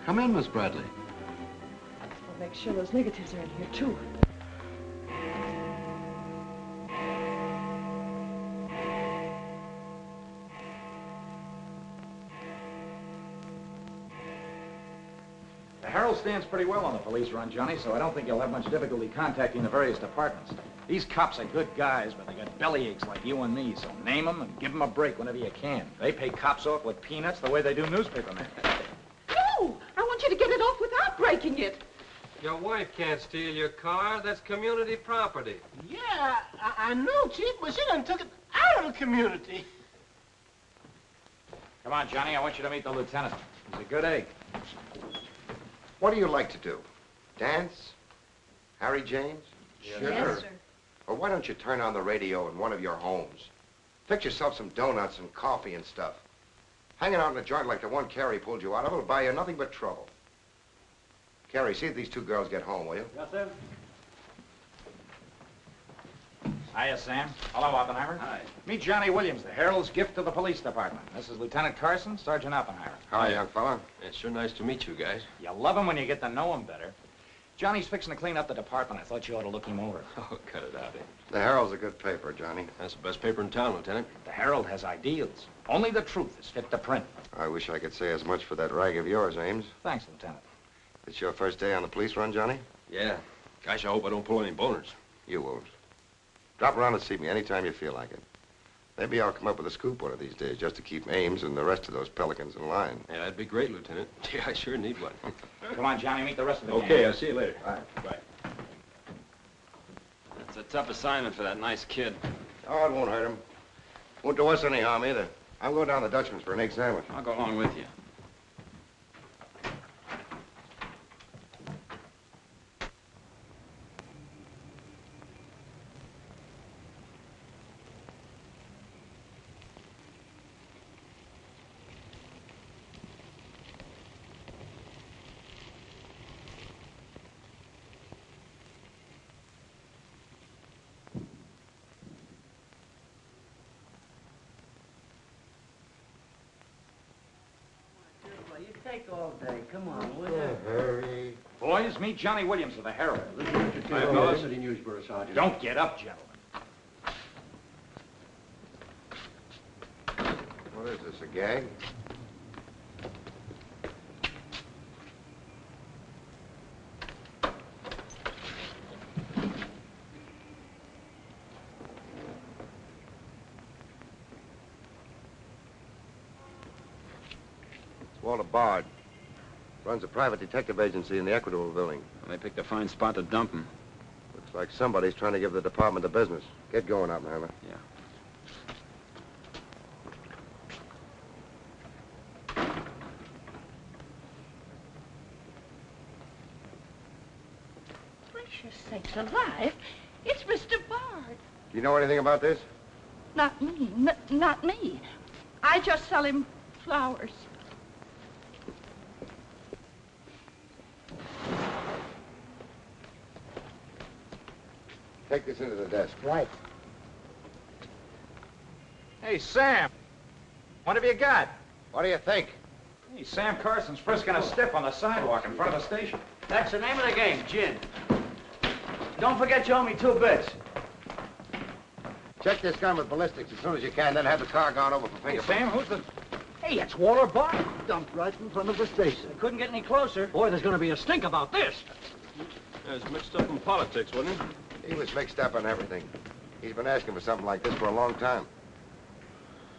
Come in, Miss Bradley. I'll make sure those negatives are in here, too. The Herald stands pretty well on the police run, Johnny, so I don't think you'll have much difficulty contacting the various departments. These cops are good guys, but they got bellyaches like you and me, so name them and give them a break whenever you can. They pay cops off with peanuts the way they do newspapermen. No! I want you to get it off without breaking it. Your wife can't steal your car. That's community property. Yeah, I know, Chief, but she done took it out of the community. Come on, Johnny, I want you to meet the lieutenant. He's a good egg. What do you like to do? Dance? Harry James? Sure. Yes, sir. Or why don't you turn on the radio in one of your homes? Fix yourself some donuts and coffee and stuff. Hanging out in a joint like the one Carrie pulled you out of will buy you nothing but trouble. Carrie, see if these two girls get home, will you? Yes, sir. Hiya, Sam. Hello, Oppenheimer. Hi. Meet Johnny Williams, the Herald's gift to the police department. This is Lieutenant Carson, Sergeant Oppenheimer. Hi, young fella. It's sure nice to meet you guys. You love him when you get to know him better. Johnny's fixing to clean up the department. I thought you ought to look him over. Oh, cut it out, eh? The Herald's a good paper, Johnny. That's the best paper in town, Lieutenant. The Herald has ideals. Only the truth is fit to print. I wish I could say as much for that rag of yours, Ames. Thanks, Lieutenant. It's your first day on the police run, Johnny? Yeah. Gosh, I hope I don't pull any boners. You won't. Drop around and see me anytime you feel like it. Maybe I'll come up with a scoop one of these days just to keep Ames and the rest of those pelicans in line. Yeah, that'd be great, Lieutenant. Gee, I sure need one. Come on, Johnny, meet the rest of the gang. Okay, I'll see you later. All right. Bye. That's a tough assignment for that nice kid. Oh, it won't hurt him. Won't do us any harm either. I'm going down to the Dutchman's for an egg sandwich. I'll go along with you. You take all day. Come on, will you? Hurry. Boys, meet Johnny Williams of the Herald. Hi, fellas. Newsboro, Sergeant. Don't get up, gentlemen. What is this, a gag? Walter Bard. Runs a private detective agency in the Equitable building. Well, they picked a fine spot to dump him. Looks like somebody's trying to give the department the business. Get going, Oppenheimer. Yeah. Gracious sakes alive. It's Mr. Bard. Do you know anything about this? Not me. Not me. I just sell him flowers. Take this into the desk. Right. Hey, Sam. What have you got? What do you think? Hey, Sam Carson's frisking a stiff on the sidewalk in front of the station. That's the name of the game, gin. Don't forget you owe me 2 bits. Check this gun with ballistics as soon as you can, then have the car gone over for Hey, fingerprints. Sam, who's the... Hey, it's Walter Bard. Dumped right in front of the station. I couldn't get any closer. Boy, there's gonna be a stink about this. Yeah, it's mixed up in politics, wasn't it? He was mixed up in everything. He's been asking for something like this for a long time.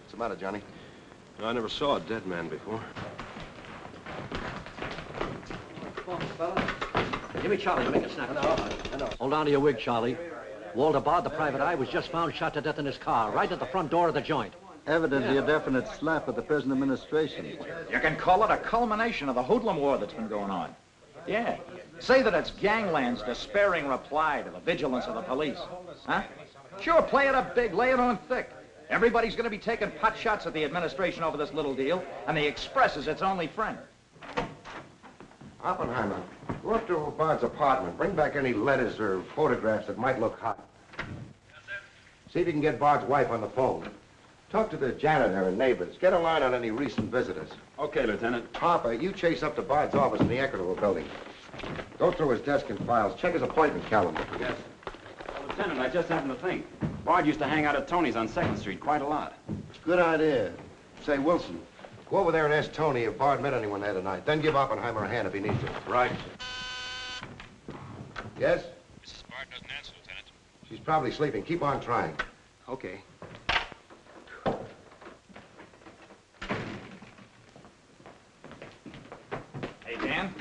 What's the matter, Johnny? I never saw a dead man before. Come on, fella. Give me Charlie to make a snap. No. Hold on to your wig, Charlie. Walter Bard, the private eye, was just found shot to death in his car, right at the front door of the joint. Evidently a definite slap at the present administration. You can call it a culmination of the hoodlum war that's been going on. Yeah. Say that it's gangland's despairing reply to the vigilance of the police. Huh? Sure, play it up big, lay it on thick. Everybody's going to be taking pot shots at the administration over this little deal, and the Express is its only friend. Oppenheimer, go up to Bard's apartment. Bring back any letters or photographs that might look hot. Yes, sir. See if you can get Bard's wife on the phone. Talk to the janitor and neighbors. Get a line on any recent visitors. Okay, Lieutenant. Harper, you chase up to Bard's office in the Equitable building. Go through his desk and files. Check his appointment calendar. Yes. Well, Lieutenant, I just happened to think. Bard used to hang out at Tony's on 2nd Street quite a lot. Good idea. Say, Wilson, go over there and ask Tony if Bard met anyone there tonight. Then give Oppenheimer a hand if he needs to. Right. Yes? Mrs. Bard doesn't answer, Lieutenant. She's probably sleeping. Keep on trying. Okay. Hey, Dan.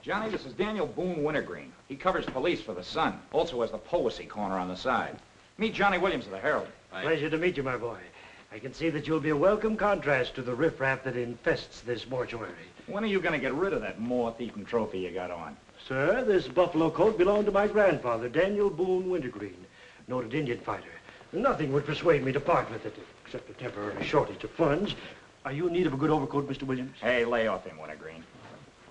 Johnny, this is Daniel Boone Wintergreen. He covers police for the Sun. Also has the Poesy Corner on the side. Meet Johnny Williams of the Herald. Pleasure to meet you, my boy. I can see that you'll be a welcome contrast to the riffraff that infests this mortuary. When are you going to get rid of that moth-eaten trophy you got on? Sir, this buffalo coat belonged to my grandfather, Daniel Boone Wintergreen, noted Indian fighter. Nothing would persuade me to part with it, except a temporary shortage of funds. Are you in need of a good overcoat, Mr. Williams? Hey, lay off him, Wintergreen.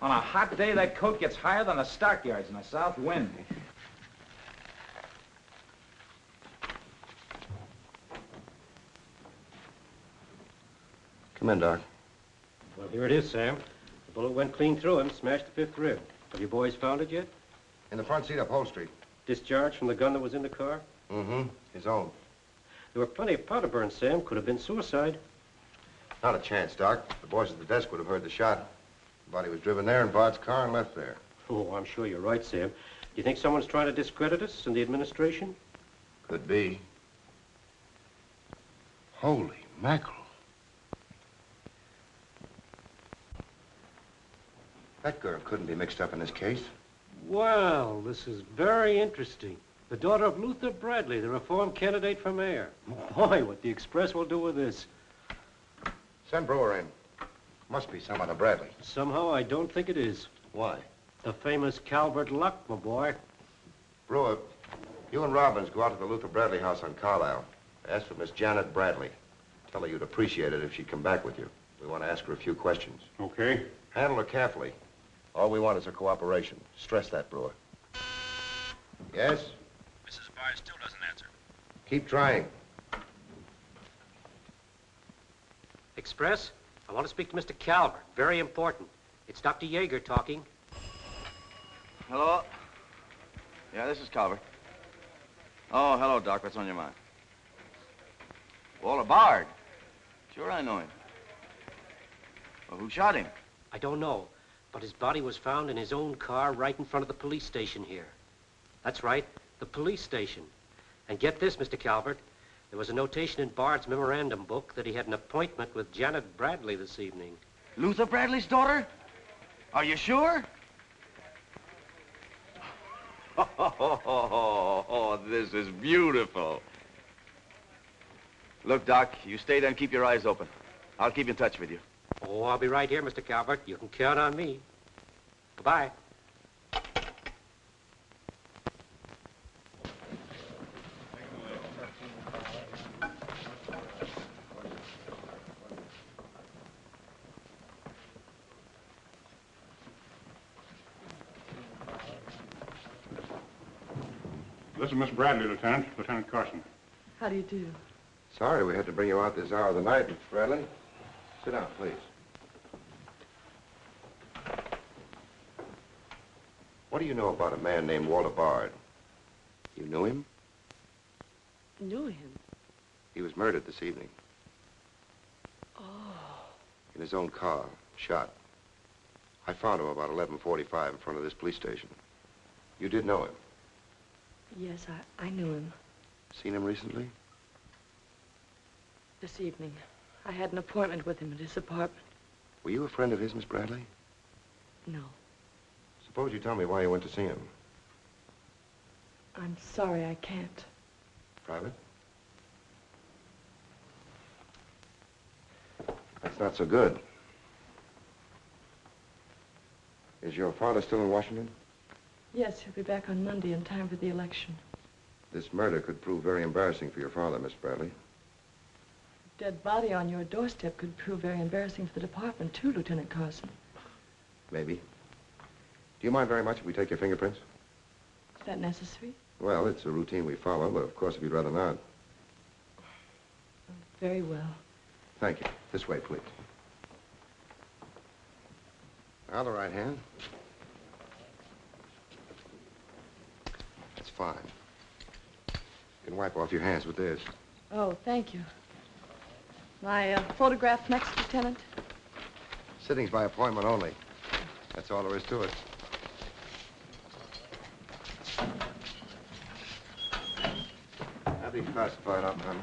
On a hot day, that coat gets higher than the stockyards in a south wind. Come in, Doc. Well, here it is, Sam. The bullet went clean through him, smashed the 5th rib. Have you boys found it yet? In the front seat upholstery. Discharged from the gun that was in the car? Mm-hmm. His own. There were plenty of powder burns, Sam. Could have been suicide. Not a chance, Doc. The boys at the desk would have heard the shot. The body was driven there in Bard's car and left there. Oh, I'm sure you're right, Sam. Do you think someone's trying to discredit us in the administration? Could be. Holy mackerel. That girl couldn't be mixed up in this case. Well, this is very interesting. The daughter of Luther Bradley, the reform candidate for mayor. Boy, what the Express will do with this. Send Brewer in. Must be some other Bradley. Somehow, I don't think it is. Why? The famous Calvert Luck, my boy. Brewer, you and Robbins go out to the Luther Bradley house on Carlisle. Ask for Miss Janet Bradley. Tell her you'd appreciate it if she'd come back with you. We want to ask her a few questions. Okay. Handle her carefully. All we want is her cooperation. Stress that, Brewer. Yes? Mrs. Bard still doesn't answer. Keep trying. Express, I want to speak to Mr. Calvert. Very important. It's Dr. Yeager talking. Hello? Yeah, this is Calvert. Oh, hello, Doc. What's on your mind? Walter Bard. Sure, I know him. Well, who shot him? I don't know, but his body was found in his own car right in front of the police station here. That's right, the police station. And get this, Mr. Calvert, there was a notation in Bard's memorandum book that he had an appointment with Janet Bradley this evening. Luther Bradley's daughter? Are you sure? Oh, this is beautiful. Look, Doc, you stay there and keep your eyes open. I'll keep in touch with you. Oh, I'll be right here, Mr. Calvert. You can count on me. Goodbye. This is Miss Bradley, Lieutenant. Lieutenant Carson. How do you do? Sorry we had to bring you out this hour of the night, Miss Bradley. Sit down, please. What do you know about a man named Walter Bard? You knew him? Knew him? He was murdered this evening. Oh. In his own car, shot. I found him about 11:45 in front of this police station. You did know him? Yes, I knew him. Seen him recently? This evening. I had an appointment with him at his apartment. Were you a friend of his, Miss Bradley? No. Suppose you tell me why you went to see him. I'm sorry, I can't. Private? That's not so good. Is your father still in Washington? Yes, he'll be back on Monday in time for the election. This murder could prove very embarrassing for your father, Miss Bradley. Dead body on your doorstep could prove very embarrassing for the department, too, Lieutenant Carson. Maybe. Do you mind very much if we take your fingerprints? Is that necessary? Well, it's a routine we follow, but of course, if you'd rather not. Very well. Thank you. This way, please. Now the right hand. That's fine. You can wipe off your hands with this. Oh, thank you. My photograph next, Lieutenant? Sittings by appointment only. That's all there is to it. I'll be classified up, Hammer.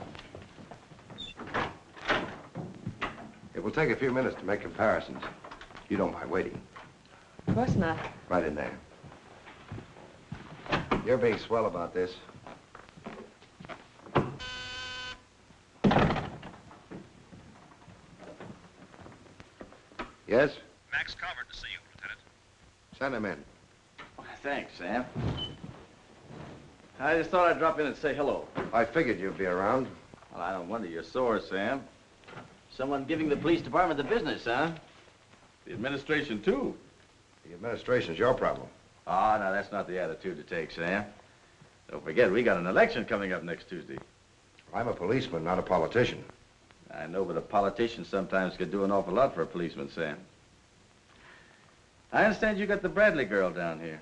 It will take a few minutes to make comparisons. You don't mind waiting. Of course not. Right in there. You're being swell about this. Yes? Max Calvert to see you, Lieutenant. Send him in. Thanks, Sam. I just thought I'd drop in and say hello. I figured you'd be around. Well, I don't wonder you're sore, Sam. Someone giving the police department the business, huh? The administration, too. The administration's your problem. Ah, now that's not the attitude to take, Sam. Don't forget, we got an election coming up next Tuesday. I'm a policeman, not a politician. I know, but a politician sometimes could do an awful lot for a policeman, Sam. I understand you got the Bradley girl down here.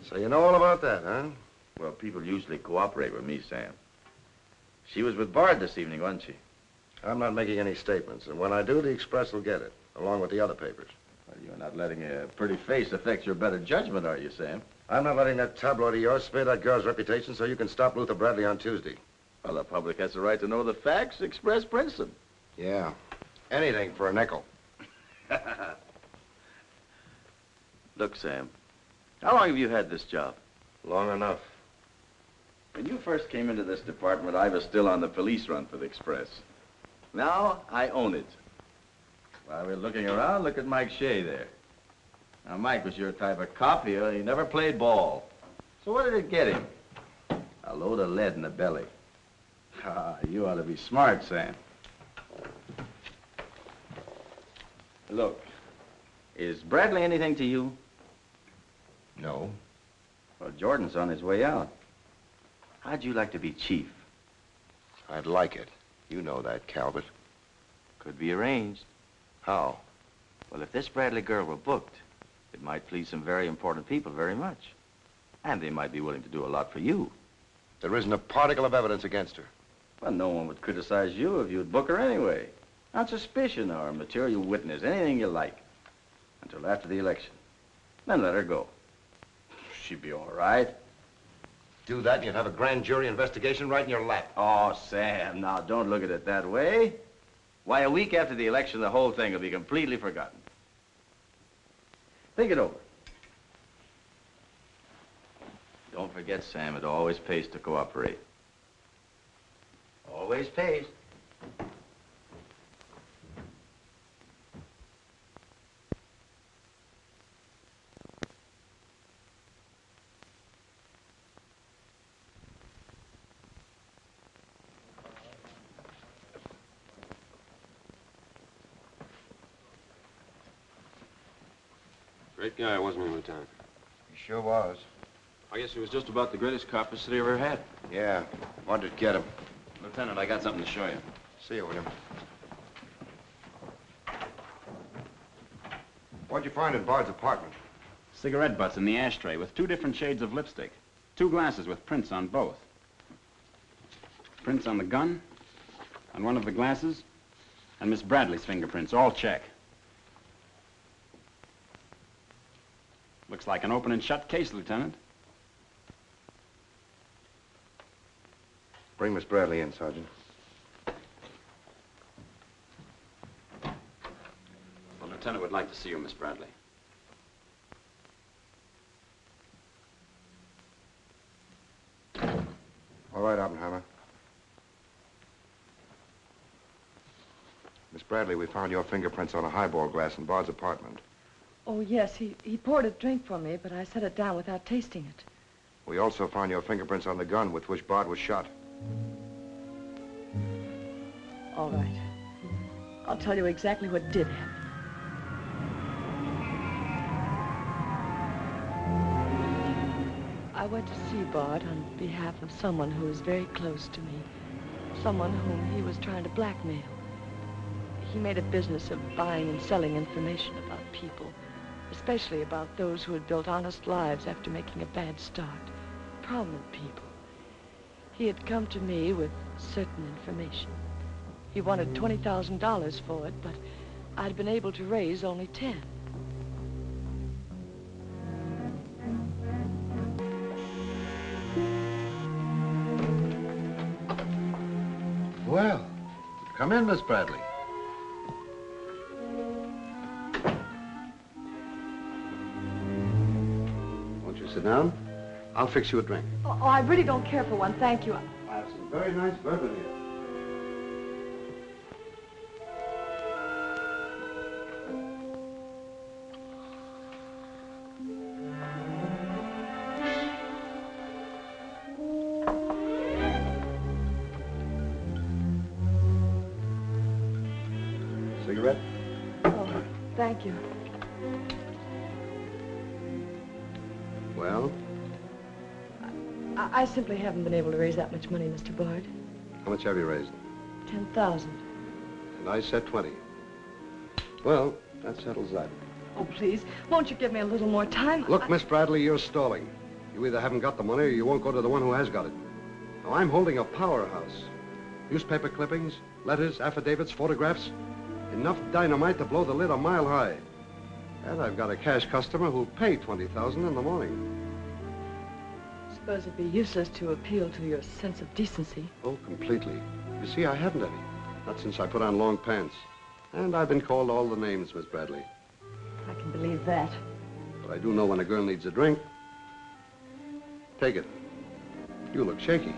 So you know all about that, huh? Well, people usually cooperate with me, Sam. She was with Bard this evening, wasn't she? I'm not making any statements, and when I do, the Express will get it, along with the other papers. Well, you're not letting a pretty face affect your better judgment, are you, Sam? I'm not letting that tabloid of yours smear that girl's reputation so you can stop Luther Bradley on Tuesday. Well, the public has the right to know the facts. Express prints them. Yeah. Anything for a nickel. Look, Sam, how long have you had this job? Long enough. When you first came into this department, I was still on the police run for the Express. Now, I own it. While we're looking around, look at Mike Shea there. Now, Mike was your type of cop here. He never played ball. So what did it get him? A load of lead in the belly. Ah, you ought to be smart, Sam. Look, is Bradley anything to you? No. Well, Jordan's on his way out. How'd you like to be chief? I'd like it. You know that, Calvert. Could be arranged. How? Well, if this Bradley girl were booked, it might please some very important people very much. And they might be willing to do a lot for you. There isn't a particle of evidence against her. Well, no one would criticize you if you'd book her anyway. On suspicion or material witness, anything you like. Until after the election. Then let her go. She'd be all right. Do that and you'd have a grand jury investigation right in your lap. Oh, Sam, now don't look at it that way. Why, a week after the election, the whole thing will be completely forgotten. Think it over. Don't forget, Sam, it always pays to cooperate. Always pays. Great guy, wasn't he, Lieutenant? He sure was. I guess he was just about the greatest cop the city ever had. Yeah. Wanted to get him. Lieutenant, I got something to show you. See you, William. What'd you find in Bard's apartment? Cigarette butts in the ashtray with 2 different shades of lipstick. 2 glasses with prints on both. Prints on the gun, on one of the glasses, and Miss Bradley's fingerprints, all check. Looks like an open and shut case, Lieutenant. Bring Miss Bradley in, Sergeant. The Lieutenant would like to see you, Miss Bradley. All right, Oppenheimer. Miss Bradley, we found your fingerprints on a highball glass in Bard's apartment. Oh, yes, he poured a drink for me, but I set it down without tasting it. We also found your fingerprints on the gun with which Bard was shot. All right. I'll tell you exactly what did happen. I went to see Bard on behalf of someone who is very close to me. someone whom he was trying to blackmail. He made a business of buying and selling information about people, especially about those who had built honest lives after making a bad start. Prominent people. He had come to me with certain information. He wanted $20,000 for it, but I'd been able to raise only 10. Well, come in, Miss Bradley. Won't you sit down? I'll fix you a drink. Oh, I really don't care for one, thank you. I have some very nice bourbon here. Cigarette? Oh, thank you. Well, I simply haven't been able to raise that much money, Mr. Bard. how much have you raised? 10,000. And I said 20. Well, that settles that. Oh, please, won't you give me a little more time? Look, Miss Bradley, you're stalling. You either haven't got the money or you won't go to the one who has got it. Now, I'm holding a powerhouse. Newspaper clippings, letters, affidavits, photographs. Enough dynamite to blow the lid a mile high. And I've got a cash customer who'll pay $20,000 in the morning. I suppose it'd be useless to appeal to your sense of decency. Oh, completely. You see, I haven't any. Not since I put on long pants. And I've been called all the names, Miss Bradley. I can believe that. But I do know when a girl needs a drink. Take it. You look shaky.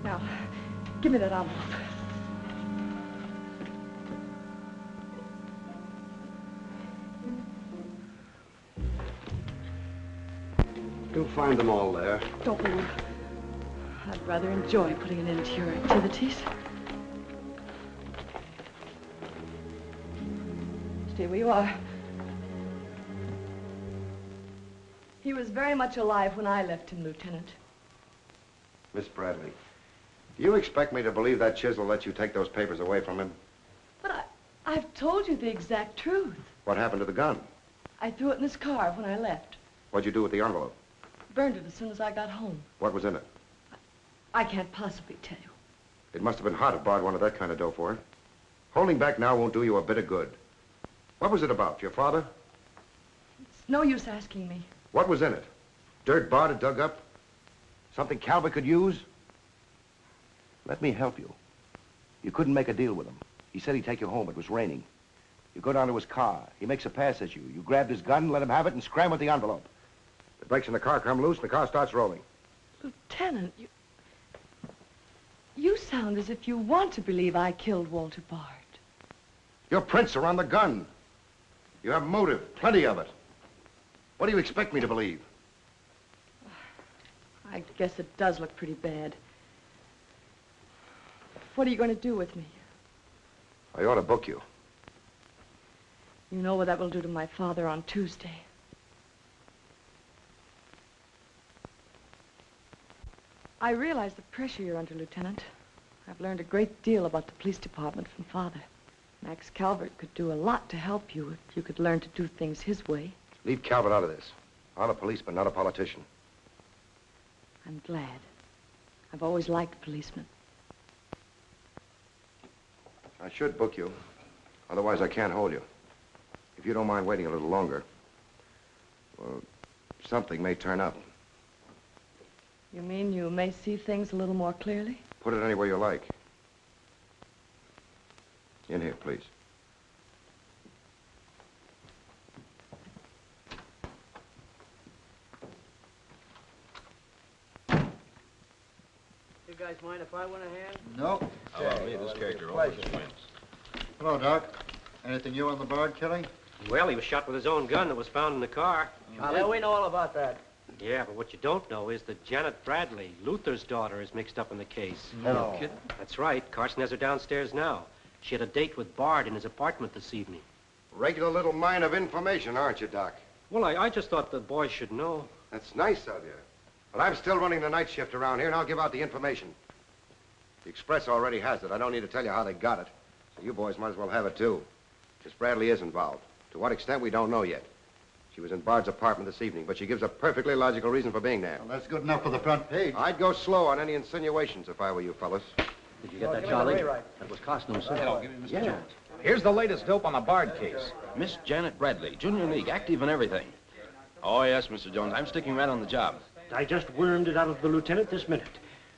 Now, give me that envelope. You'll find them all there. Don't move. I'd rather enjoy putting an end to your activities. Stay where you are. He was very much alive when I left him, Lieutenant. Miss Bradley, do you expect me to believe that chisel let you take those papers away from him? But I've told you the exact truth. What happened to the gun? I threw it in his car when I left. What'd you do with the envelope? Burned it as soon as I got home. What was in it? I can't possibly tell you. It must have been hot if Bard wanted that kind of dough for it. Holding back now won't do you a bit of good. What was it about? Your father? It's no use asking me. What was in it? Dirt Bard had dug up? Something Calvert could use? Let me help you. You couldn't make a deal with him. He said he'd take you home. It was raining. You go down to his car. He makes a pass at you. You grabbed his gun, let him have it, and scram with the envelope. The brakes in the car come loose, and the car starts rolling. Lieutenant, you sound as if you want to believe I killed Walter Bard. Your prints are on the gun. You have motive, plenty of it. What do you expect me to believe? I guess it does look pretty bad. What are you going to do with me? I ought to book you. You know what that will do to my father on Tuesday. I realize the pressure you're under, Lieutenant. I've learned a great deal about the police department from Father. Max Calvert could do a lot to help you if you could learn to do things his way. Leave Calvert out of this. I'm a policeman, not a politician. I'm glad. I've always liked policemen. I should book you. Otherwise, I can't hold you. If you don't mind waiting a little longer, well, something may turn up. You mean you may see things a little more clearly? Put it anywhere you like. In here, please. You guys mind if I went ahead? No. Hello, this character Pleasure. always wins. Hello, Doc. Anything new on the Bard killing? Well, he was shot with his own gun that was found in the car. Yeah, we know all about that. Yeah, but what you don't know is that Janet Bradley, Luther's daughter, is mixed up in the case. No. kidding? That's right. Carson has her downstairs now. She had a date with Bard in his apartment this evening. Regular little mine of information, aren't you, Doc? Well, I just thought the boys should know. That's nice of you. But I'm still running the night shift around here, and I'll give out the information. The Express already has it. I don't need to tell you how they got it. So you boys might as well have it, too. Miss Bradley is involved. To what extent, we don't know yet. She was in Bard's apartment this evening, but she gives a perfectly logical reason for being there. Well, that's good enough for the front page. I'd go slow on any insinuations if I were you fellas. Did you get that, Charlie? That was costing him Hello, give me Mr. Jones. Here's the latest dope on the Bard case. Miss Janet Bradley, Junior League, active and everything. Oh, yes, Mr. Jones. I'm sticking right on the job. I just wormed it out of the lieutenant this minute.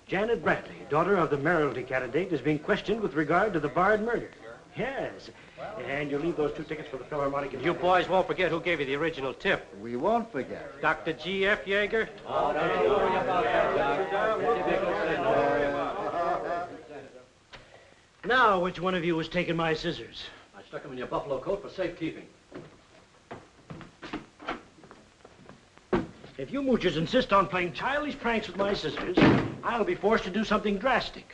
Janet Bradley, daughter of the mayoralty candidate, is being questioned with regard to the Bard murder. Yes. And you leave those 2 tickets for the Philharmonic. You boys won't forget who gave you the original tip. We won't forget. Dr. G.F. Yeager? Oh, don't you worry about that, Doc. Now, which one of you was taking my scissors? I stuck them in your buffalo coat for safekeeping. If you moochers insist on playing childish pranks with my scissors, I'll be forced to do something drastic.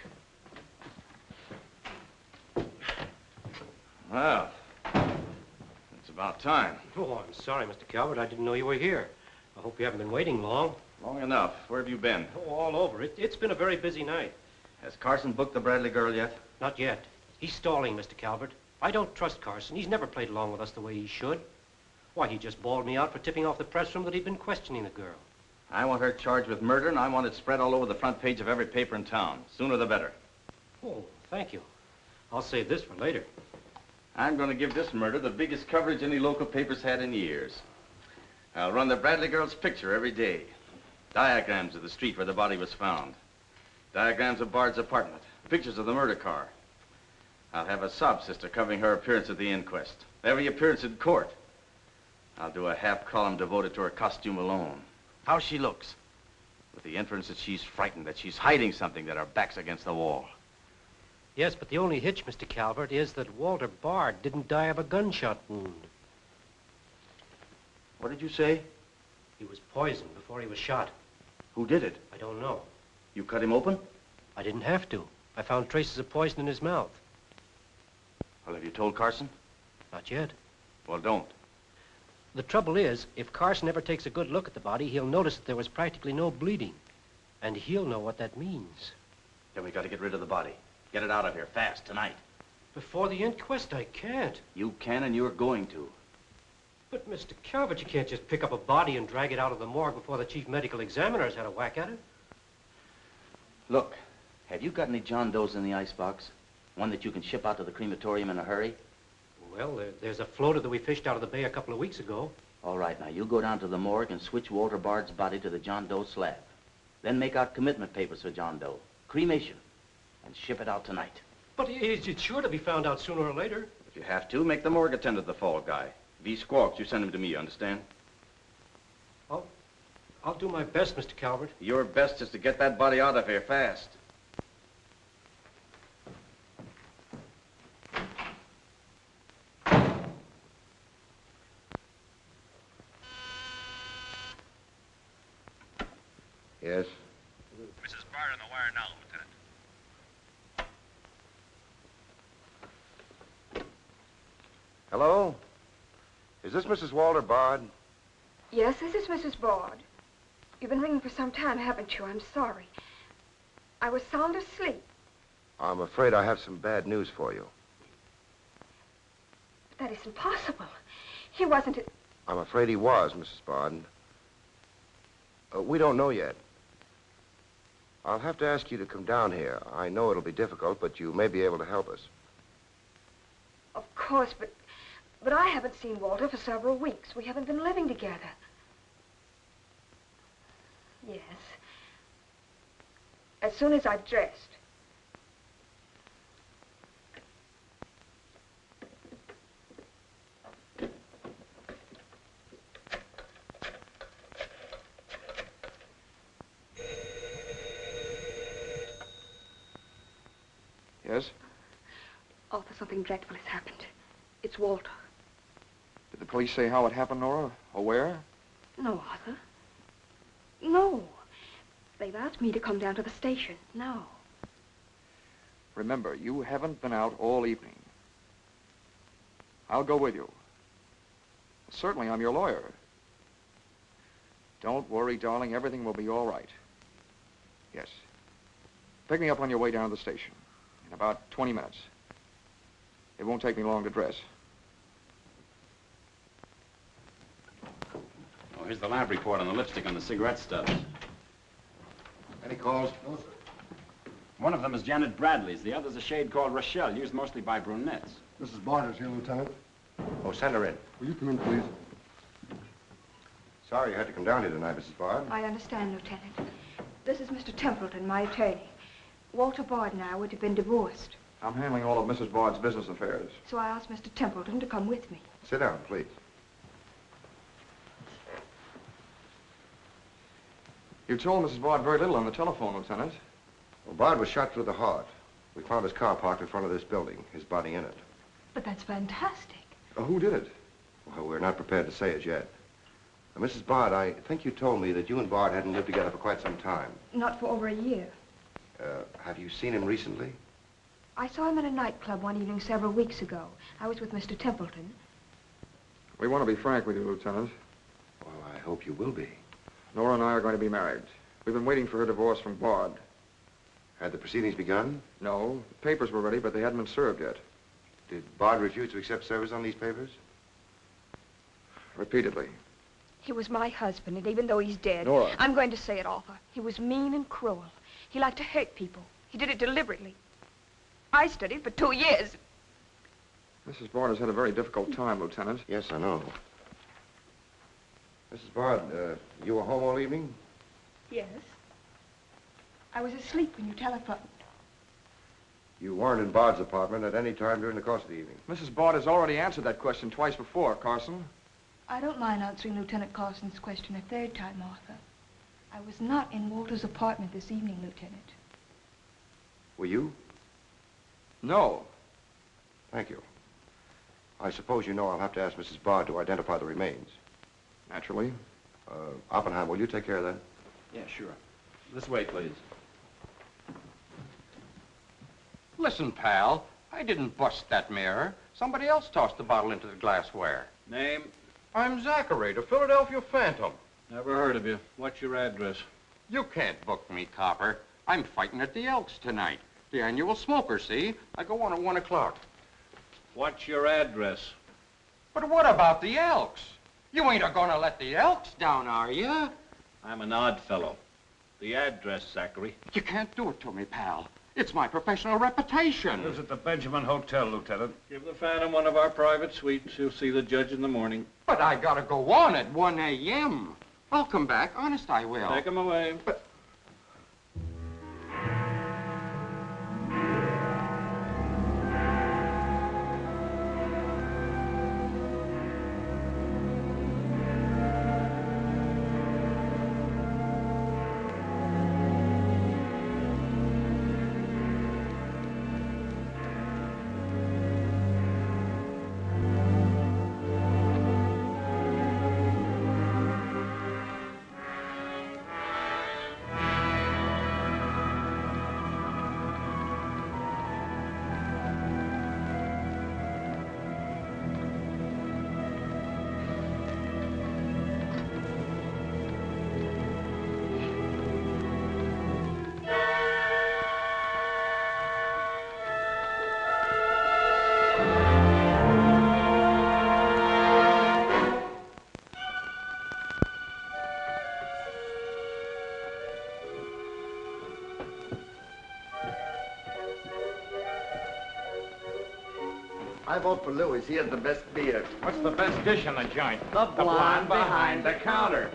Well, it's about time. Oh, I'm sorry, Mr. Calvert. I didn't know you were here. I hope you haven't been waiting long. Long enough. Where have you been? Oh, all over. It's been a very busy night. Has Carson booked the Bradley girl yet? Not yet. He's stalling, Mr. Calvert. I don't trust Carson. He's never played along with us the way he should. Why, he just bawled me out for tipping off the press room that he'd been questioning the girl. I want her charged with murder, and I want it spread all over the front page of every paper in town. Sooner the better. Oh, thank you. I'll save this for later. I'm going to give this murder the biggest coverage any local paper's had in years. I'll run the Bradley girl's picture every day. Diagrams of the street where the body was found. Diagrams of Bard's apartment. Pictures of the murder car. I'll have a sob sister covering her appearance at the inquest. Every appearance in court. I'll do a half column devoted to her costume alone. How she looks. With the inference that she's frightened, that she's hiding something, that her back's against the wall. Yes, but the only hitch, Mr. Calvert, is that Walter Bard didn't die of a gunshot wound. What did you say? He was poisoned before he was shot. Who did it? I don't know. You cut him open? I didn't have to. I found traces of poison in his mouth. Well, have you told Carson? Not yet. Well, don't. The trouble is, if Carson ever takes a good look at the body, he'll notice that there was practically no bleeding. And he'll know what that means. Then we got to get rid of the body. Get it out of here, fast, tonight. Before the inquest, I can't. You can, and you're going to. But, Mr. Calvert, you can't just pick up a body and drag it out of the morgue before the chief medical examiner's had a whack at it. Look, have you got any John Does in the icebox? One that you can ship out to the crematorium in a hurry? Well, there's a floater that we fished out of the bay a couple of weeks ago. All right, now you go down to the morgue and switch Walter Bard's body to the John Doe slab. Then make out commitment papers for John Doe. Cremation. And ship it out tonight. But it's sure to be found out sooner or later. If you have to, make the morgue attendant the fall guy. If he squawks, you send him to me, you understand? I'll do my best, Mr. Calvert. Your best is to get that body out of here fast. Yes? Mrs. Bard on the wire now, Lieutenant. Hello? Is this Mrs. Walter Bard? Yes, this is Mrs. Bard. You've been ringing for some time, haven't you? I'm sorry. I was sound asleep. I'm afraid I have some bad news for you. But that isn't possible. He wasn't... I'm afraid he was, Mrs. Bard. We don't know yet. I'll have to ask you to come down here. I know it'll be difficult, but you may be able to help us. Of course, but I haven't seen Walter for several weeks. We haven't been living together. Yes. As soon as I've dressed. Yes? Arthur, something dreadful has happened. It's Walter. Did the police say how it happened, Nora? Or where? No, Arthur. No. They've asked me to come down to the station. No. Remember, you haven't been out all evening. I'll go with you. Certainly, I'm your lawyer. Don't worry, darling. Everything will be all right. Yes. Pick me up on your way down to the station in about 20 minutes. It won't take me long to dress. Oh, here's the lab report on the lipstick on the cigarette stubs. Any calls? No, sir. One of them is Janet Bradley's. The other's a shade called Rochelle, used mostly by brunettes. Mrs. Barter's here, Lieutenant. Oh, send her in. Will you come in, please? Sorry you had to come down here tonight, Mrs. Bard. I understand, Lieutenant. This is Mr. Templeton, my attorney. Walter Bard and I would have been divorced. I'm handling all of Mrs. Bard's business affairs. So I asked Mr. Templeton to come with me. Sit down, please. You told Mrs. Bard very little on the telephone, Lieutenant. Well, Bard was shot through the heart. We found his car parked in front of this building, his body in it. But that's fantastic. Who did it? Well, we're not prepared to say it yet. Now, Mrs. Bard, I think you told me that you and Bard hadn't lived together for quite some time. Not for over a year. Have you seen him recently? I saw him in a nightclub one evening several weeks ago. I was with Mr. Templeton. We want to be frank with you, Lieutenant. Well, I hope you will be. Nora and I are going to be married. We've been waiting for her divorce from Bard. Had the proceedings begun? No, the papers were ready, but they hadn't been served yet. Did Bard refuse to accept service on these papers? Repeatedly. He was my husband, and even though he's dead, Nora. I'm going to say it, Arthur. He was mean and cruel. He liked to hurt people. He did it deliberately. I studied for 2 years. Mrs. Bard has had a very difficult time, Lieutenant. Yes, I know. Mrs. Bard, you were home all evening? Yes. I was asleep when you telephoned. You weren't in Bard's apartment at any time during the course of the evening? Mrs. Bard has already answered that question twice before, Carson. I don't mind answering Lieutenant Carson's question a third time, Arthur. I was not in Walter's apartment this evening, Lieutenant. Were you? No. Thank you. I suppose you know I'll have to ask Mrs. Bard to identify the remains. Naturally. Oppenheim, will you take care of that? Yeah, sure. This way, please. Listen, pal, I didn't bust that mirror. Somebody else tossed the bottle into the glassware. Name? I'm Zachary, the Philadelphia Phantom. Never heard of you. What's your address? You can't book me, copper. I'm fighting at the Elks tonight. The annual smoker, see? I go on at 1 o'clock. What's your address? But what about the Elks? You ain't a-gonna let the Elks down, are you? I'm an odd fellow. The address, Zachary. You can't do it to me, pal. It's my professional reputation. Lives at the Benjamin Hotel, Lieutenant. Give the Phantom one of our private suites. He'll see the judge in the morning. But I gotta go on at 1 a.m. I'll come back. Honest, I will. Take him away. But... I vote for Louis. He has the best beer. What's the best dish in the joint? The blonde behind the counter.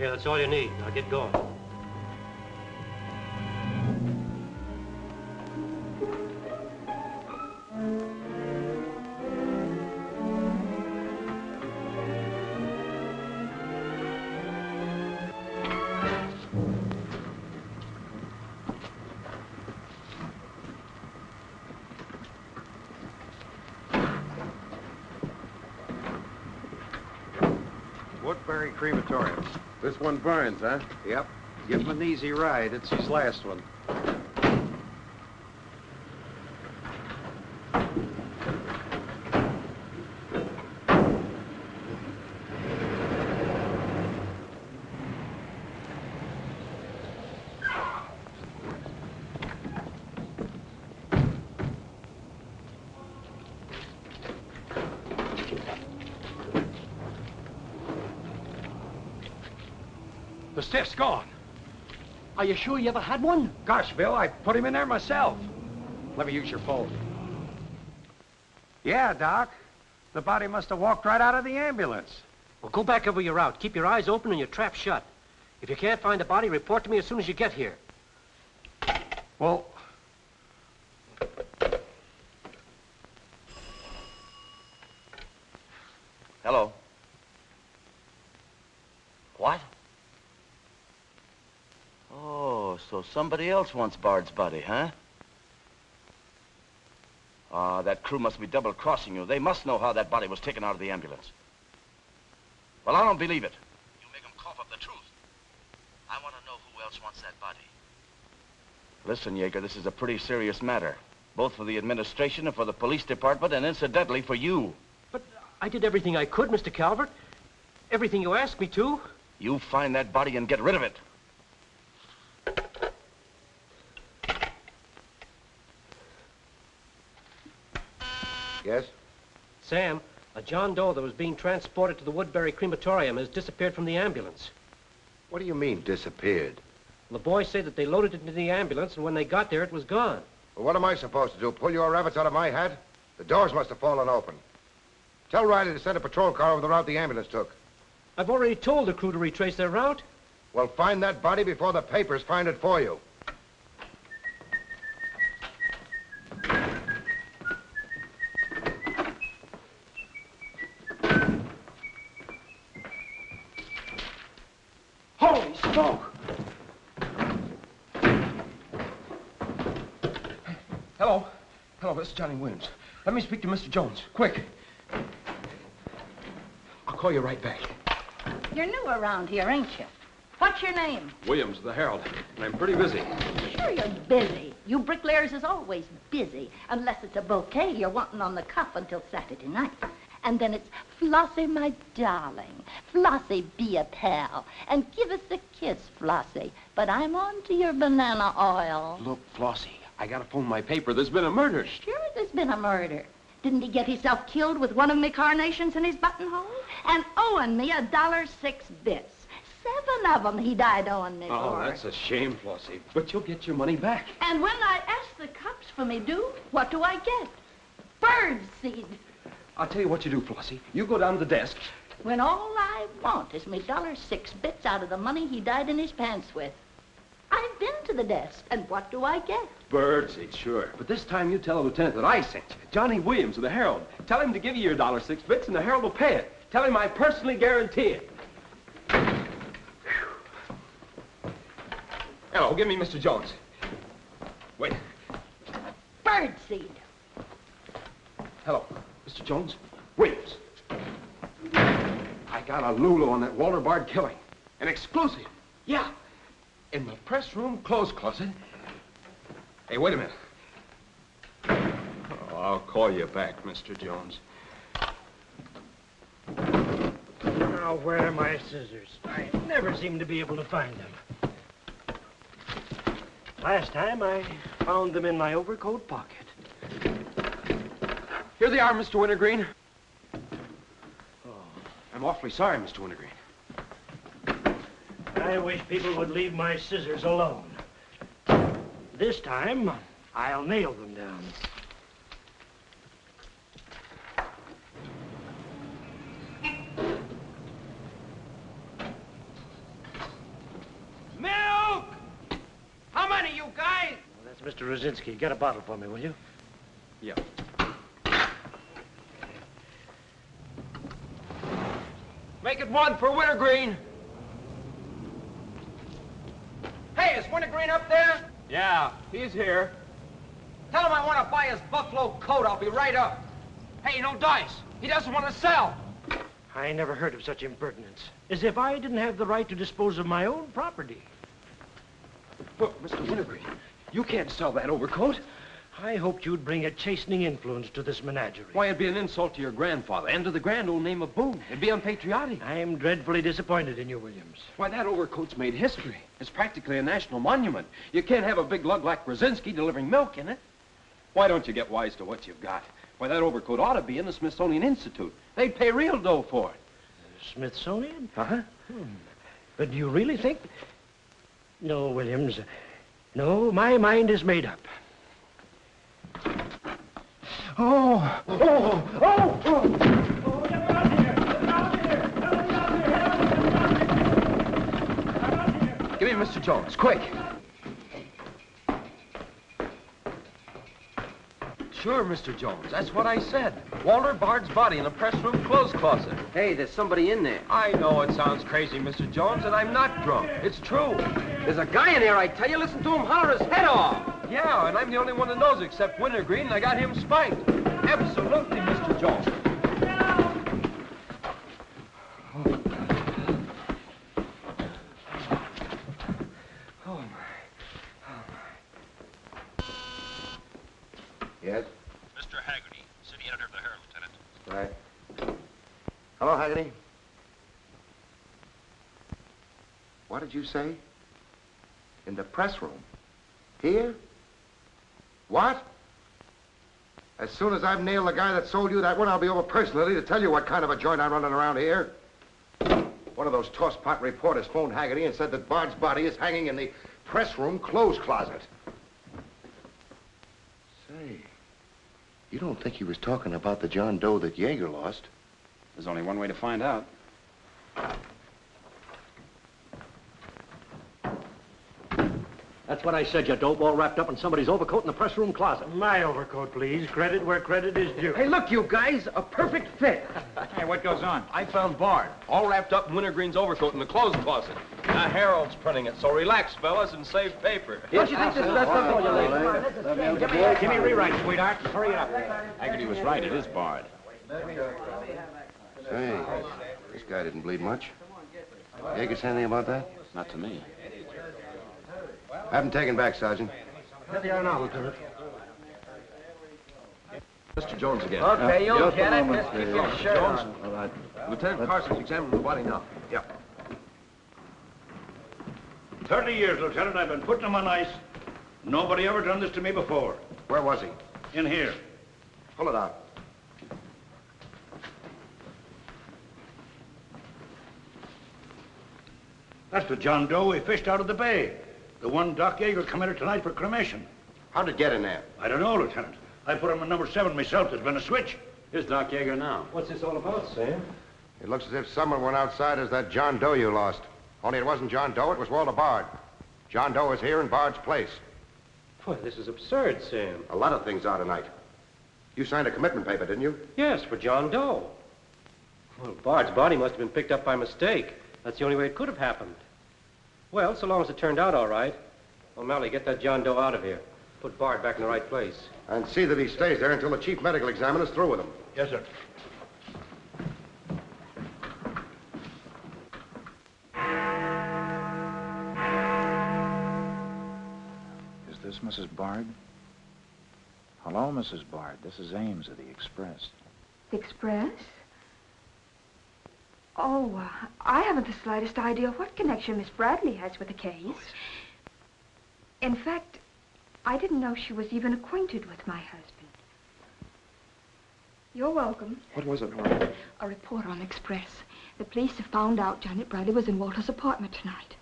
Okay, that's all you need. Now get going. Woodbury Crematorium. This one burns, huh? Yep. Give him an easy ride. It's his last one. The stiff's gone. Are you sure you ever had one? Gosh, Bill, I put him in there myself. Let me use your phone. Yeah, Doc. The body must have walked right out of the ambulance. Well, go back over your route. Keep your eyes open and your trap shut. If you can't find the body, report to me as soon as you get here. Well... Hello. What? Oh, so somebody else wants Bard's body, huh? Ah, that crew must be double-crossing you. They must know how that body was taken out of the ambulance. Well, I don't believe it. You make them cough up the truth. I want to know who else wants that body. Listen, Yeager, this is a pretty serious matter. Both for the administration and for the police department, and incidentally for you. But I did everything I could, Mr. Calvert. Everything you asked me to. You find that body and get rid of it. Yes? Sam, a John Doe that was being transported to the Woodbury Crematorium has disappeared from the ambulance. What do you mean, disappeared? The boys say that they loaded it into the ambulance, and when they got there, it was gone. Well, what am I supposed to do, pull your rabbits out of my hat? The doors must have fallen open. Tell Riley to send a patrol car over the route the ambulance took. I've already told the crew to retrace their route. Well, find that body before the papers find it for you. Holy smoke! Hello. Hello, this is Johnny Williams. Let me speak to Mr. Jones, quick. I'll call you right back. You're new around here, ain't you? What's your name? Williams, the Herald, and I'm pretty busy. Sure you're busy. You bricklayers is always busy, unless it's a bouquet you're wanting on the cuff until Saturday night. And then it's, Flossie, my darling, Flossie, be a pal, and give us a kiss, Flossie. But I'm on to your banana oil. Look, Flossie, I gotta phone my paper. There's been a murder. Sure there's been a murder. Didn't he get himself killed with one of me carnations in his buttonhole? And owing me $1.06 bits. 7 of them he died owing me Oh, for. that's a shame, Flossie. But you'll get your money back. And when I ask the cops for me due, what do I get? Bird seed. I'll tell you what you do, Flossie. You go down to the desk. When all I want is me $1.06 bits out of the money he died in his pants with. I've been to the desk, and what do I get? Birdseed, sure. But this time you tell the lieutenant that I sent you. Johnny Williams of the Herald. Tell him to give you your $1.06 bits, and the Herald will pay it. Tell him I personally guarantee it. Hello, give me Mr. Jones. Wait. Birdseed. Hello, Mr. Jones. Williams. I got a Lulu on that Walter Bard killing. An exclusive. Yeah. In the press room clothes closet. Hey, wait a minute. Oh, I'll call you back, Mr. Jones. Now, where are my scissors? I never seem to be able to find them. Last time, I found them in my overcoat pocket. Here they are, Mr. Wintergreen. Oh, I'm awfully sorry, Mr. Wintergreen. I wish people would leave my scissors alone. This time, I'll nail them down. Mr. Rosinski, get a bottle for me, will you? Yeah. Make it one for Wintergreen. Hey, is Wintergreen up there? Yeah, he's here. Tell him I want to buy his buffalo coat. I'll be right up. Hey, no dice. He doesn't want to sell. I never heard of such impertinence. As if I didn't have the right to dispose of my own property. Look, Mr. Wintergreen, you can't sell that overcoat. I hoped you'd bring a chastening influence to this menagerie. Why, it'd be an insult to your grandfather and to the grand old name of Boone. It'd be unpatriotic. I'm dreadfully disappointed in you, Williams. Why, that overcoat's made history. It's practically a national monument. You can't have a big lug like Brzezinski delivering milk in it. Why don't you get wise to what you've got? Why, that overcoat ought to be in the Smithsonian Institute. They'd pay real dough for it. Smithsonian? Uh-huh. But do you really think... No, Williams. No, my mind is made up. Oh! Oh! Oh! Oh! Give me Mr. Jones, quick. Sure, Mr. Jones. That's what I said. Walter Bard's body in the press room clothes closet. Hey, there's somebody in there. I know it sounds crazy, Mr. Jones, and I'm not drunk. It's true. There's a guy in there, I tell you. Listen to him holler his head off. Yeah, and I'm the only one that knows except Wintergreen, and I got him spiked. Absolutely, Mr. Jones. Oh, my. Yes? Mr. Haggerty, city editor of the Herald, Lieutenant. Right. Hello, Haggerty. What did you say? In the press room? Here? What? As soon as I've nailed the guy that sold you that one, I'll be over personally to tell you what kind of a joint I'm running around here. One of those tosspot reporters phoned Haggerty and said that Bard's body is hanging in the press room clothes closet. Say, you don't think he was talking about the John Doe that Yeager lost? There's only one way to find out. That's what I said, you dope, all wrapped up in somebody's overcoat in the press room closet. My overcoat, please. Credit where credit is due. Hey, look, you guys, a perfect fit. Hey, what goes on? I found Bard, all wrapped up in Wintergreen's overcoat in the clothes closet. The Herald's printing it, so relax, fellas, and save paper. Don't you think this is best up for you, ladies? Give me a rewrite, sweetheart. Hurry it up. Haggerty was right. It is Bard. Say, this guy didn't bleed much. Yeager say anything about that? Not to me. Have him taken back, Sergeant. Here they are now, Lieutenant. Mr. Jones again. Okay, you'll get it. Just keep your shirt Jones. on. All right. Lieutenant Carson's examining the body now. Yeah. 30 years, Lieutenant, I've been putting him on ice. Nobody ever done this to me before. Where was he? In here. Pull it out. That's the John Doe we fished out of the bay. The one Doc Yeager committed tonight for cremation. How'd it get in there? I don't know, Lieutenant. I put him in number 7 myself. There's been a switch. Here's Doc Yeager now. What's this all about, Sam? It looks as if someone went outside as that John Doe you lost. Only it wasn't John Doe, it was Walter Bard. John Doe is here in Bard's place. Boy, this is absurd, Sam. A lot of things are tonight. You signed a commitment paper, didn't you? Yes, for John Doe. Well, Bard's body must have been picked up by mistake. That's the only way it could have happened. Well, so long as it turned out all right. O'Malley, get that John Doe out of here. Put Bard back in the right place. And see that he stays there until the chief medical examiner's through with him. Yes, sir. Is this Mrs. Bard? Hello, Mrs. Bard. This is Ames of the Express. The Express? Oh, I haven't the slightest idea what connection Miss Bradley has with the case. In fact, I didn't know she was even acquainted with my husband. You're welcome. What was it, Laura? A report on Express. The police have found out Janet Bradley was in Walter's apartment tonight.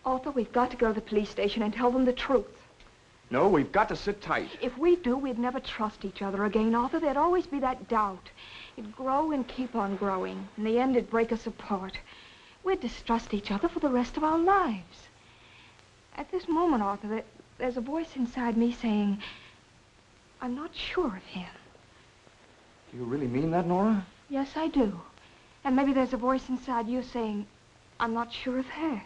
Arthur, we've got to go to the police station and tell them the truth. No, we've got to sit tight. If we do, we'd never trust each other again, Arthur. There'd always be that doubt. It'd grow and keep on growing. In the end, it'd break us apart. We'd distrust each other for the rest of our lives. At this moment, Arthur, there's a voice inside me saying, I'm not sure of him. Do you really mean that, Nora? Yes, I do. And maybe there's a voice inside you saying, I'm not sure of her.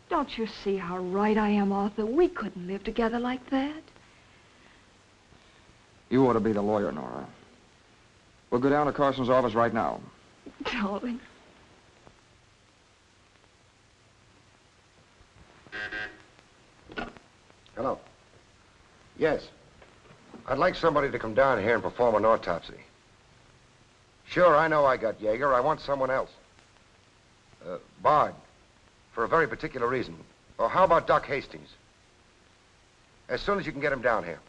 Don't you see how right I am, Arthur? We couldn't live together like that. You ought to be the lawyer, Nora. We'll go down to Carson's office right now. Darling. Hello. Yes. I'd like somebody to come down here and perform an autopsy. Sure, I know I got Yeager. I want someone else. Bard. For a very particular reason. Or how about Doc Hastings? As soon as you can get him down here.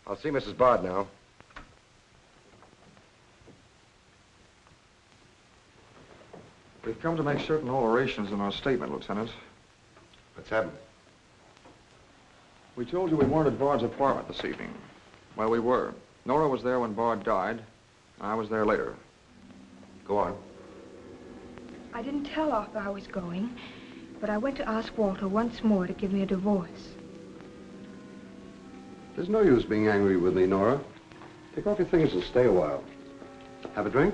I'll see Mrs. Bard now. We've come to make certain alterations in our statement, Lieutenant. What's happened? We told you we weren't at Bard's apartment this evening. Well, we were. Nora was there when Bard died. I was there later. Go on. I didn't tell Arthur I was going, but I went to ask Walter once more to give me a divorce. There's no use being angry with me, Nora. Take off your things and stay a while. Have a drink?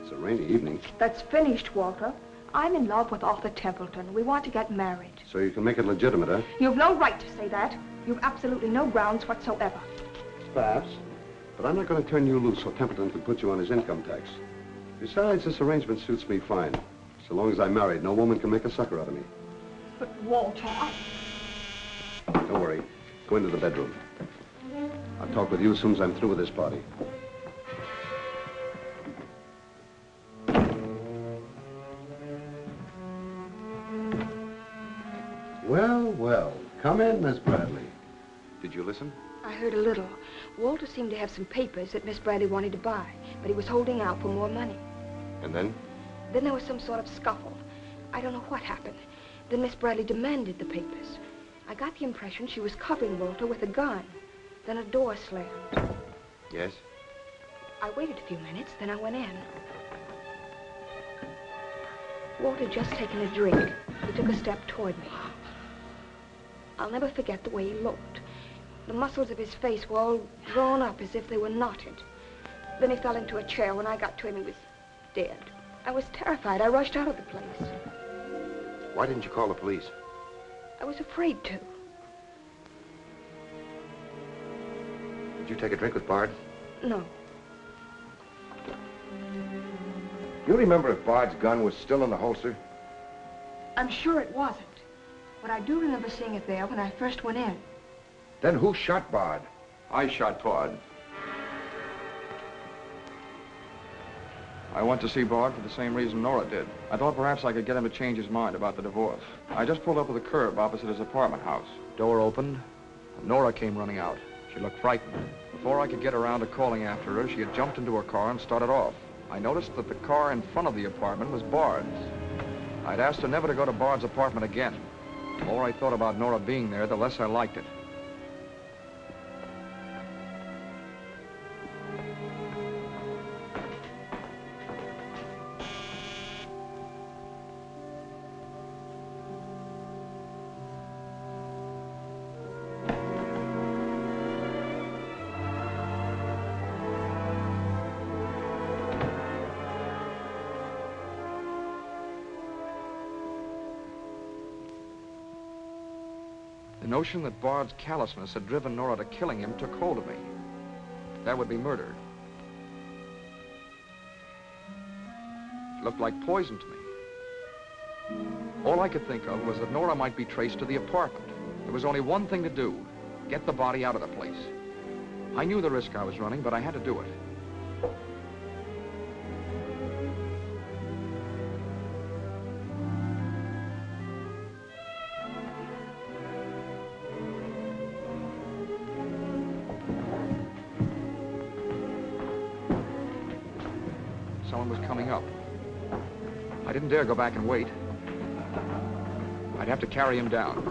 It's a rainy evening. That's finished, Walter. I'm in love with Arthur Templeton. We want to get married. So you can make it legitimate, huh? You've no right to say that. You've absolutely no grounds whatsoever. Perhaps. But I'm not going to turn you loose so Templeton can put you on his income tax. Besides, this arrangement suits me fine. So long as I'm married, no woman can make a sucker out of me. But, Walter, Don't worry. Go into the bedroom. I'll talk with you as soon as I'm through with this party. Well, well. Come in, Miss Bradley. Did you listen? I heard a little. Walter seemed to have some papers that Miss Bradley wanted to buy, but he was holding out for more money. And then? Then there was some sort of scuffle. I don't know what happened. Then Miss Bradley demanded the papers. I got the impression she was covering Walter with a gun. Then a door slammed. Yes? I waited a few minutes, then I went in. Walter had just taken a drink. He took a step toward me. I'll never forget the way he looked. The muscles of his face were all drawn up as if they were knotted. Then he fell into a chair. When I got to him, he was dead. I was terrified. I rushed out of the place. Why didn't you call the police? I was afraid to. Did you take a drink with Bard? No. You remember if Bard's gun was still in the holster? I'm sure it wasn't. But I do remember seeing it there when I first went in. Then who shot Bard? I shot Bard. I went to see Bard for the same reason Nora did. I thought perhaps I could get him to change his mind about the divorce. I just pulled up at the curb opposite his apartment house. Door opened, and Nora came running out. She looked frightened. Before I could get around to calling after her, she had jumped into her car and started off. I noticed that the car in front of the apartment was Bard's. I'd asked her never to go to Bard's apartment again. The more I thought about Nora being there, the less I liked it. The notion that Bard's callousness had driven Nora to killing him took hold of me. That would be murder. It looked like poison to me. All I could think of was that Nora might be traced to the apartment. There was only one thing to do: get the body out of the place. I knew the risk I was running, but I had to do it. Someone was coming up. I didn't dare go back and wait. I'd have to carry him down.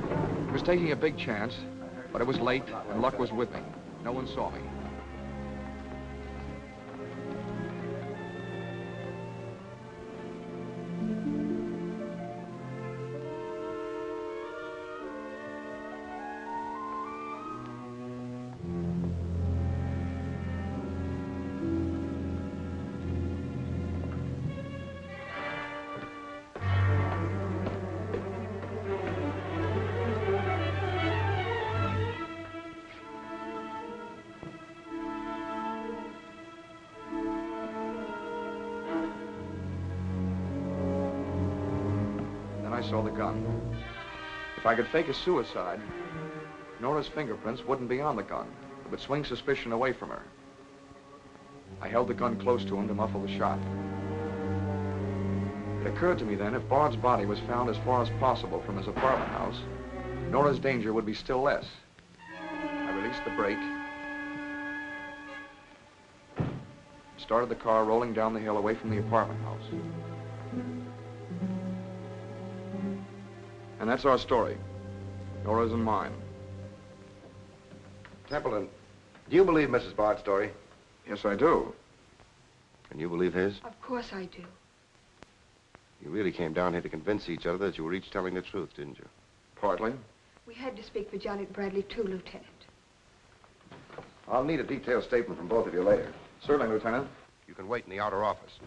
He was taking a big chance, but it was late and luck was with me. No one saw me. saw the gun. If I could fake a suicide, Nora's fingerprints wouldn't be on the gun. It would swing suspicion away from her. I held the gun close to him to muffle the shot. It occurred to me then, if Bard's body was found as far as possible from his apartment house, Nora's danger would be still less. I released the brake, started the car rolling down the hill away from the apartment house. And that's our story. Nora's and mine. Templeton, do you believe Mrs. Bard's story? Yes, I do. Can you believe his? Of course I do. You really came down here to convince each other that you were each telling the truth, didn't you? Partly. We had to speak for Janet Bradley, too, Lieutenant. I'll need a detailed statement from both of you later. Certainly, Lieutenant. You can wait in the outer office.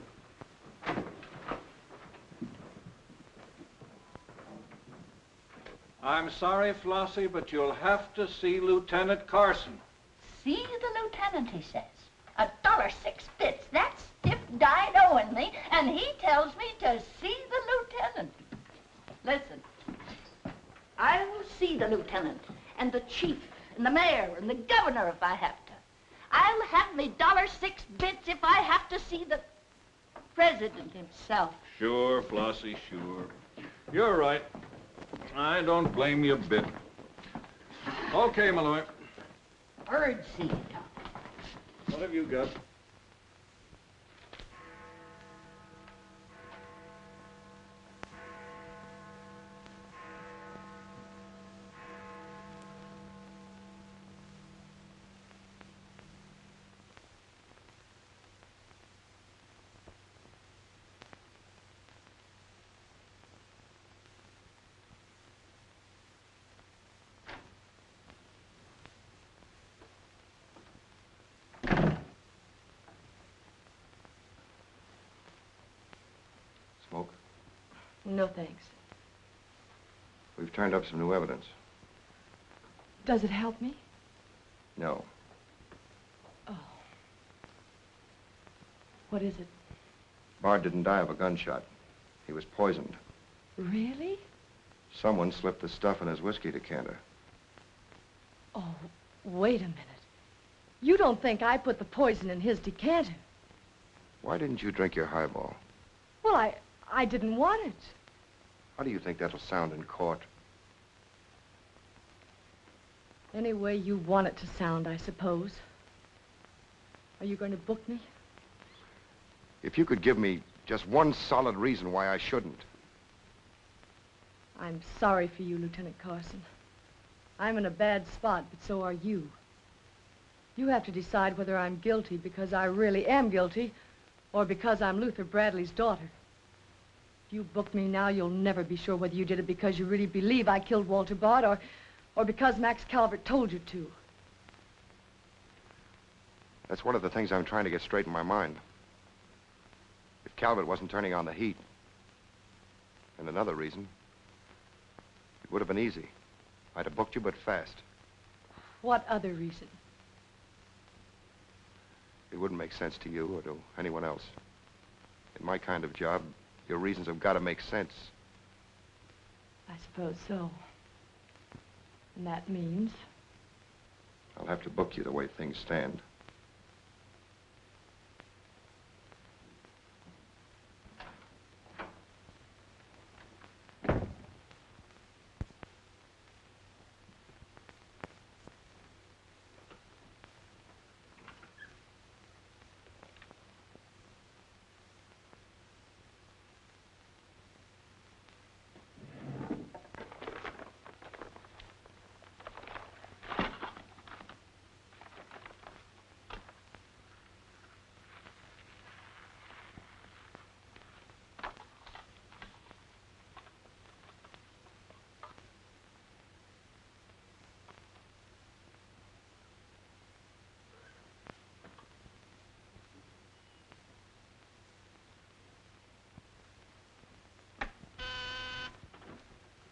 I'm sorry, Flossie, but you'll have to see Lieutenant Carson. See the lieutenant, he says. $1.06. That stiff died owing me, and he tells me to see the lieutenant. Listen, I will see the lieutenant, and the chief, and the mayor, and the governor if I have to. I'll have me $1.06 if I have to see the president himself. Sure, Flossie, sure. You're right. I don't blame you a bit. Okay, Malloy. Bird seed. What have you got? Smoke? No, thanks. We've turned up some new evidence. Does it help me? No. Oh. What is it? Bard didn't die of a gunshot. He was poisoned. Really? Someone slipped the stuff in his whiskey decanter. Oh, wait a minute. You don't think I put the poison in his decanter? Why didn't you drink your highball? Well, I didn't want it. How do you think that'll sound in court? Any way you want it to sound, I suppose. Are you going to book me? If you could give me just one solid reason why I shouldn't. I'm sorry for you, Lieutenant Carson. I'm in a bad spot, but so are you. You have to decide whether I'm guilty because I really am guilty or because I'm Luther Bradley's daughter. If you book me now, you'll never be sure whether you did it because you really believe I killed Walter Bard or because Max Calvert told you to. That's one of the things I'm trying to get straight in my mind. If Calvert wasn't turning on the heat, and another reason, it would have been easy. I'd have booked you, but fast. What other reason? It wouldn't make sense to you or to anyone else. In my kind of job, your reasons have got to make sense. I suppose so. And that means? I'll have to book you the way things stand.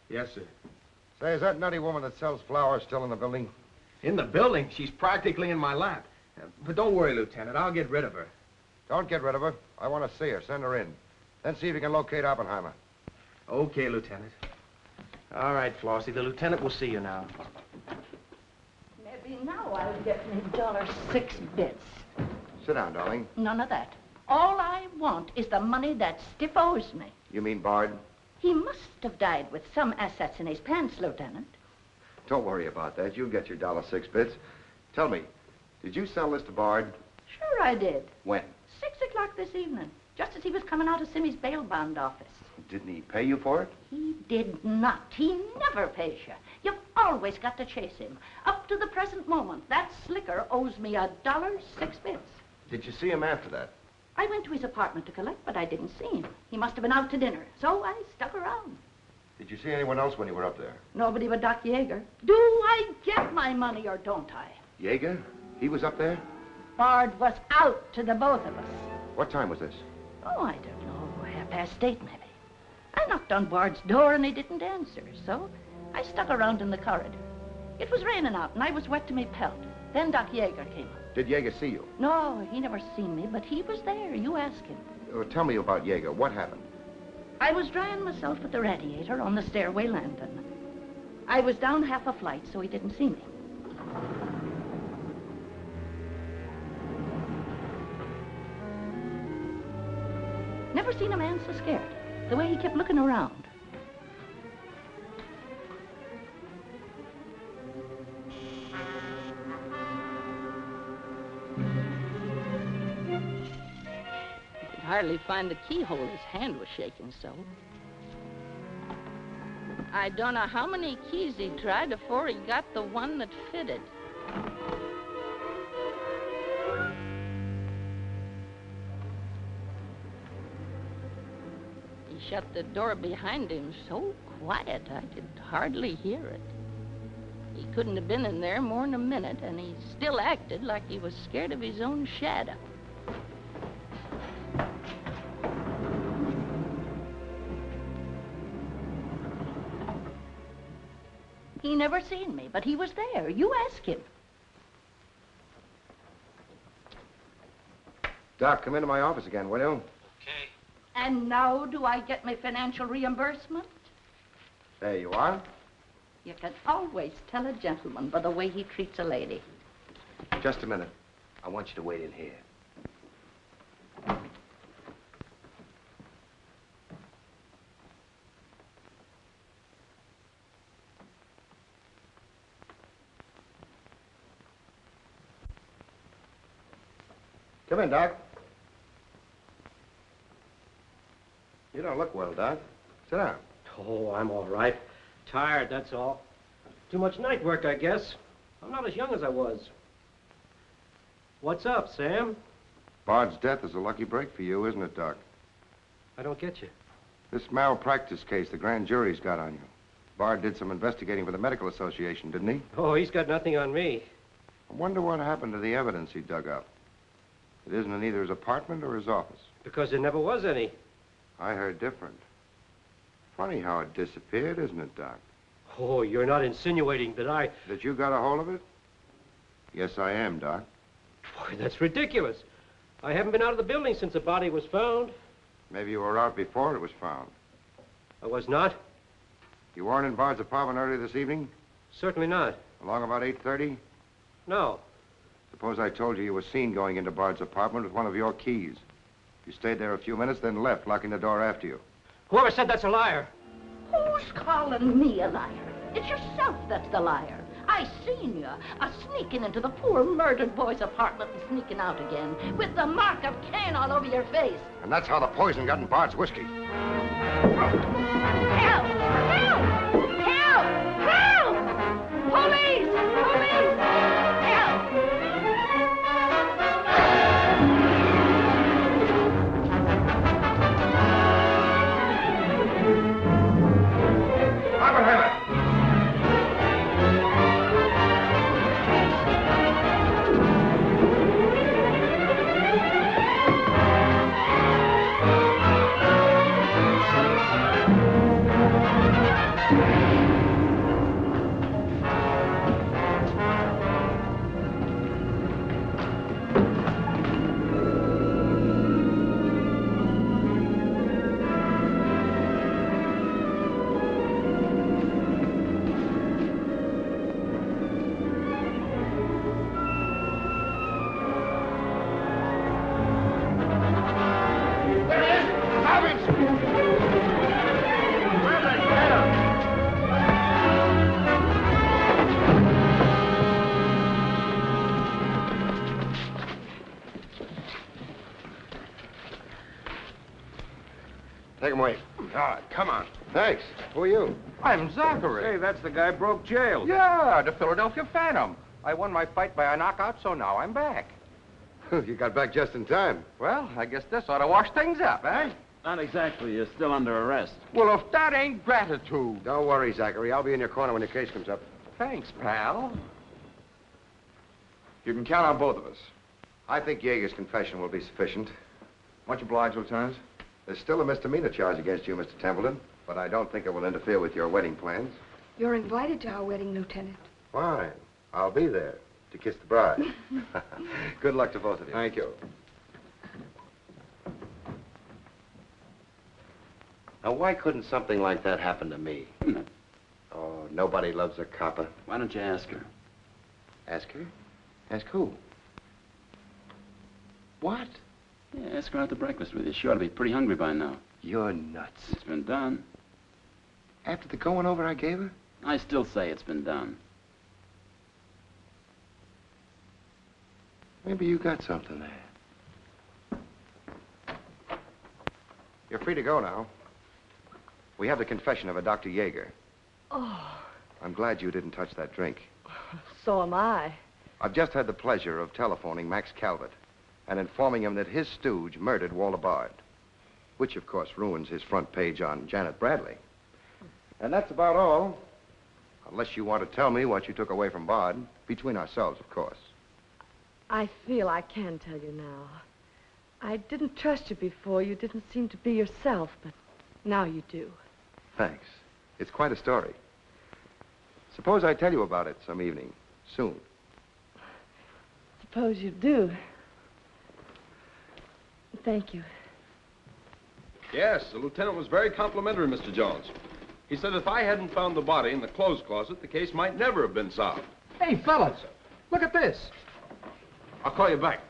Yes, sir. Say, is that nutty woman that sells flowers still in the building? In the building? She's practically in my lap. But don't worry, Lieutenant. I'll get rid of her. Don't get rid of her. I want to see her. Send her in. Then see if you can locate Oppenheimer. Okay, Lieutenant. All right, Flossie. The lieutenant will see you now. Maybe now I'll get me $6. Sit down, darling. None of that. All I want is the money that Stiff owes me. You mean Bard? He must have died with some assets in his pants, Lieutenant. Don't worry about that. You'll get your $6. Tell me, did you sell this to Bard? Sure I did. When? 6 o'clock this evening, just as he was coming out of Simmy's bail bond office. Didn't he pay you for it? He did not. He never pays you. You've always got to chase him. Up to the present moment, that slicker owes me $1.06. Did you see him after that? I went to his apartment to collect, but I didn't see him. He must have been out to dinner, so I stuck around. Did you see anyone else when you were up there? Nobody but Doc Yeager. Do I get my money or don't I? Yeager? He was up there? Bard was out to the both of us. What time was this? Oh, I don't know, 8:30 maybe. I knocked on Bard's door and he didn't answer, so I stuck around in the corridor. It was raining out and I was wet to me pelt. Then Doc Yeager came up. Did Yeager see you? No, he never seen me, but he was there. You ask him. Tell me about Yeager. What happened? I was drying myself at the radiator on the stairway landing. I was down half a flight, so he didn't see me. Never seen a man so scared. The way he kept looking around. He could hardly find the keyhole. His hand was shaking so. I don't know how many keys he tried before he got the one that fitted. He shut the door behind him so quiet I could hardly hear it. He couldn't have been in there more than a minute, and he still acted like he was scared of his own shadow. He never seen me, but he was there. You ask him. Doc, come into my office again, will you? And now do I get my financial reimbursement? There you are. You can always tell a gentleman by the way he treats a lady. Just a minute. I want you to wait in here. Come in, Doc. You don't look well, Doc. Sit down. Oh, I'm all right. Tired, that's all. Too much night work, I guess. I'm not as young as I was. What's up, Sam? Bard's death is a lucky break for you, isn't it, Doc? I don't get you. This malpractice case the grand jury's got on you. Bard did some investigating for the Medical Association, didn't he? Oh, he's got nothing on me. I wonder what happened to the evidence he dug up. It isn't in either his apartment or his office. Because there never was any. I heard different. Funny how it disappeared, isn't it, Doc? Oh, you're not insinuating that I... That you got a hold of it? Yes, I am, Doc. Boy, that's ridiculous. I haven't been out of the building since the body was found. Maybe you were out before it was found. I was not. You weren't in Bard's apartment earlier this evening? Certainly not. Along about 8:30? No. Suppose I told you you were seen going into Bard's apartment with one of your keys. You stayed there a few minutes, then left, locking the door after you. Whoever said that's a liar? Who's calling me a liar? It's yourself that's the liar. I seen you sneaking into the poor murdered boy's apartment and sneaking out again with the mark of Cain all over your face. And that's how the poison got in Bard's whiskey. Help! Help! Help! Help! Police! Police! Help! Todd, come on. Thanks. Who are you? I'm Zachary. Hey, that's the guy broke jail. Yeah, the Philadelphia Phantom. I won my fight by a knockout, so now I'm back. You got back just in time. Well, I guess this ought to wash things up, eh? Not exactly. You're still under arrest. Well, if that ain't gratitude. Don't worry, Zachary. I'll be in your corner when your case comes up. Thanks, pal. You can count on both of us. I think Yeager's confession will be sufficient. Much obliged, Lieutenant. There's still a misdemeanor charge against you, Mr. Templeton, but I don't think it will interfere with your wedding plans. You're invited to our wedding, Lieutenant. Fine. I'll be there to kiss the bride. Good luck to both of you. Thank you. Now, why couldn't something like that happen to me? Oh, nobody loves a copper. Why don't you ask her? Ask her? Ask who? What? Yeah, ask her out to breakfast with you. She ought to be pretty hungry by now. You're nuts. It's been done. After the going over I gave her? I still say it's been done. Maybe you got something there. You're free to go now. We have the confession of a Dr. Yeager. Oh, I'm glad you didn't touch that drink. so am I. I've just had the pleasure of telephoning Max Calvert and informing him that his stooge murdered Walter Bard, which, of course, ruins his front page on Janet Bradley. And that's about all, unless you want to tell me what you took away from Bard, between ourselves, of course. I feel I can tell you now. I didn't trust you before. You didn't seem to be yourself, but now you do. Thanks. It's quite a story. Suppose I tell you about it some evening, soon. Suppose you do. Thank you. Yes, the lieutenant was very complimentary, Mr. Jones. He said if I hadn't found the body in the clothes closet, the case might never have been solved. Hey, fellas, look at this. I'll call you back.